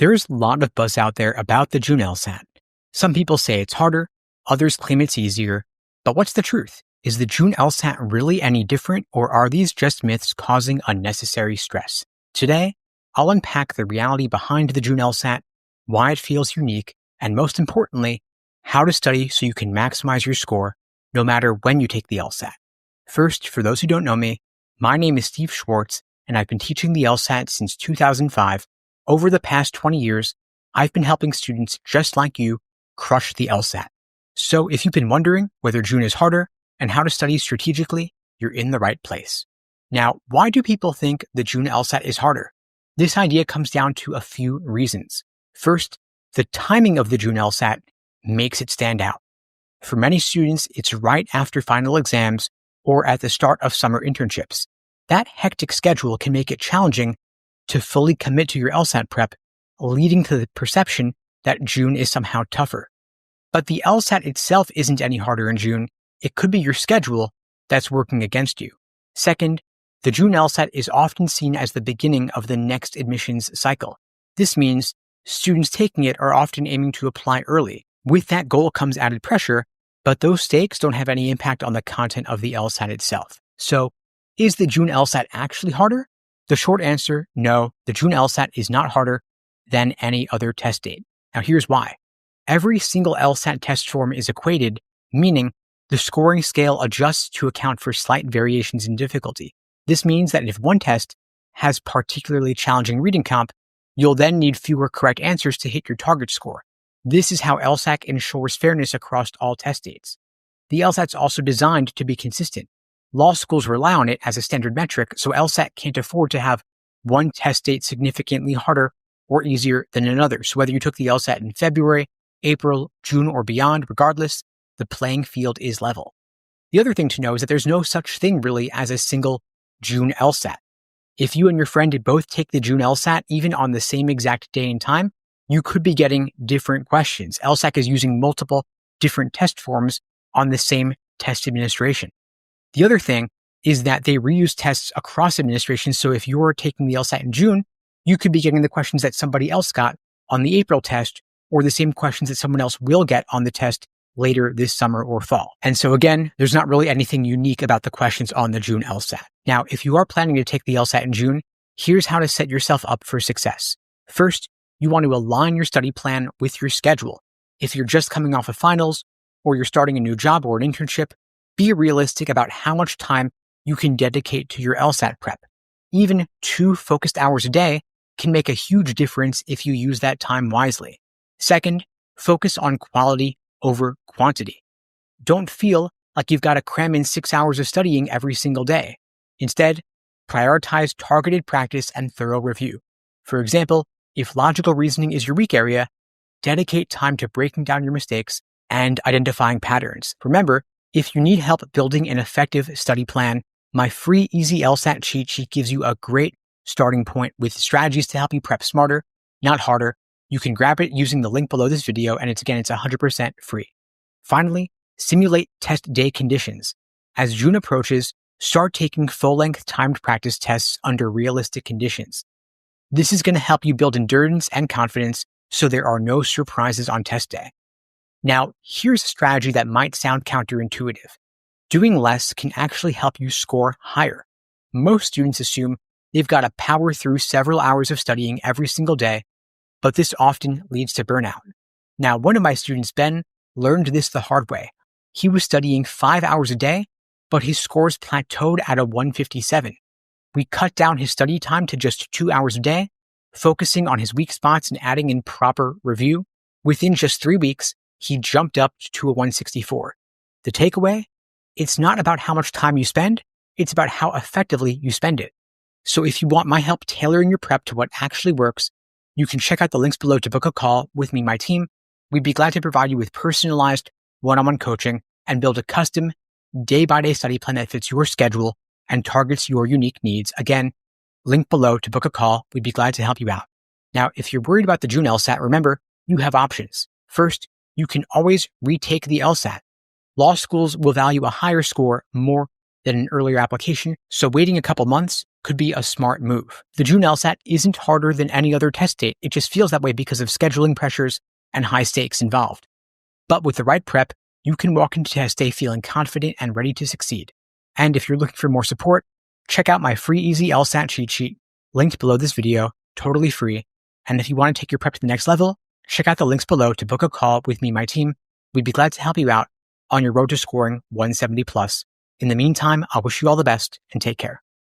There's a lot of buzz out there about the June LSAT. Some people say it's harder, others claim it's easier. But what's the truth? Is the June LSAT really any different, or are these just myths causing unnecessary stress? Today, I'll unpack the reality behind the June LSAT, why it feels unique, and most importantly, how to study so you can maximize your score no matter when you take the LSAT. First, for those who don't know me, my name is Steve Schwartz, and I've been teaching the LSAT since 2005. Over the past 20 years, I've been helping students just like you crush the LSAT. So if you've been wondering whether June is harder and how to study strategically, you're in the right place. Now, why do people think the June LSAT is harder? This idea comes down to a few reasons. First, the timing of the June LSAT makes it stand out. For many students, it's right after final exams or at the start of summer internships. That hectic schedule can make it challenging to fully commit to your LSAT prep, leading to the perception that June is somehow tougher. But the LSAT itself isn't any harder in June. It could be your schedule that's working against you. Second, the June LSAT is often seen as the beginning of the next admissions cycle. This means students taking it are often aiming to apply early. With that goal comes added pressure, but those stakes don't have any impact on the content of the LSAT itself. So, is the June LSAT actually harder? The short answer, no, the June LSAT is not harder than any other test date. Now here's why. Every single LSAT test form is equated, meaning the scoring scale adjusts to account for slight variations in difficulty. This means that if one test has particularly challenging reading comp, you'll then need fewer correct answers to hit your target score. This is how LSAT ensures fairness across all test dates. The LSAT's also designed to be consistent. Law schools rely on it as a standard metric, so LSAT can't afford to have one test date significantly harder or easier than another. So whether you took the LSAT in February, April, June, or beyond, regardless, the playing field is level. The other thing to know is that there's no such thing really as a single June LSAT. If you and your friend did both take the June LSAT, even on the same exact day and time, you could be getting different questions. LSAT is using multiple different test forms on the same test administration. The other thing is that they reuse tests across administrations. So if you're taking the LSAT in June, you could be getting the questions that somebody else got on the April test, or the same questions that someone else will get on the test later this summer or fall. And so again, there's not really anything unique about the questions on the June LSAT. Now, if you are planning to take the LSAT in June, here's how to set yourself up for success. First, you want to align your study plan with your schedule. If you're just coming off of finals, or you're starting a new job or an internship, be realistic about how much time you can dedicate to your LSAT prep. Even 2 focused hours a day can make a huge difference if you use that time wisely. Second, focus on quality over quantity. Don't feel like you've got to cram in 6 hours of studying every single day. Instead, prioritize targeted practice and thorough review. For example, if logical reasoning is your weak area, dedicate time to breaking down your mistakes and identifying patterns. Remember, if you need help building an effective study plan, my free Easy LSAT cheat sheet gives you a great starting point with strategies to help you prep smarter, not harder. You can grab it using the link below this video, and it's 100% free. Finally, simulate test day conditions. As June approaches, start taking full-length timed practice tests under realistic conditions. This is going to help you build endurance and confidence so there are no surprises on test day. Now, here's a strategy that might sound counterintuitive. Doing less can actually help you score higher. Most students assume they've got to power through several hours of studying every single day, but this often leads to burnout. Now, one of my students, Ben, learned this the hard way. He was studying 5 hours a day, but his scores plateaued at a 157. We cut down his study time to just 2 hours a day, focusing on his weak spots and adding in proper review. Within just 3 weeks, he jumped up to a 164. The takeaway? It's not about how much time you spend, it's about how effectively you spend it. So if you want my help tailoring your prep to what actually works, you can check out the links below to book a call with me and my team. We'd be glad to provide you with personalized one-on-one coaching and build a custom day-by-day study plan that fits your schedule and targets your unique needs. Again, link below to book a call. We'd be glad to help you out. Now, if you're worried about the June LSAT, remember, you have options. First, you can always retake the LSAT. Law schools will value a higher score more than an earlier application, so waiting a couple months could be a smart move. The June LSAT isn't harder than any other test date. It just feels that way because of scheduling pressures and high stakes involved. But with the right prep, you can walk into test day feeling confident and ready to succeed. And if you're looking for more support, check out my free easy LSAT cheat sheet linked below this video, totally free. And if you want to take your prep to the next level, check out the links below to book a call with me and my team. We'd be glad to help you out on your road to scoring 170 plus. In the meantime, I wish you all the best and take care.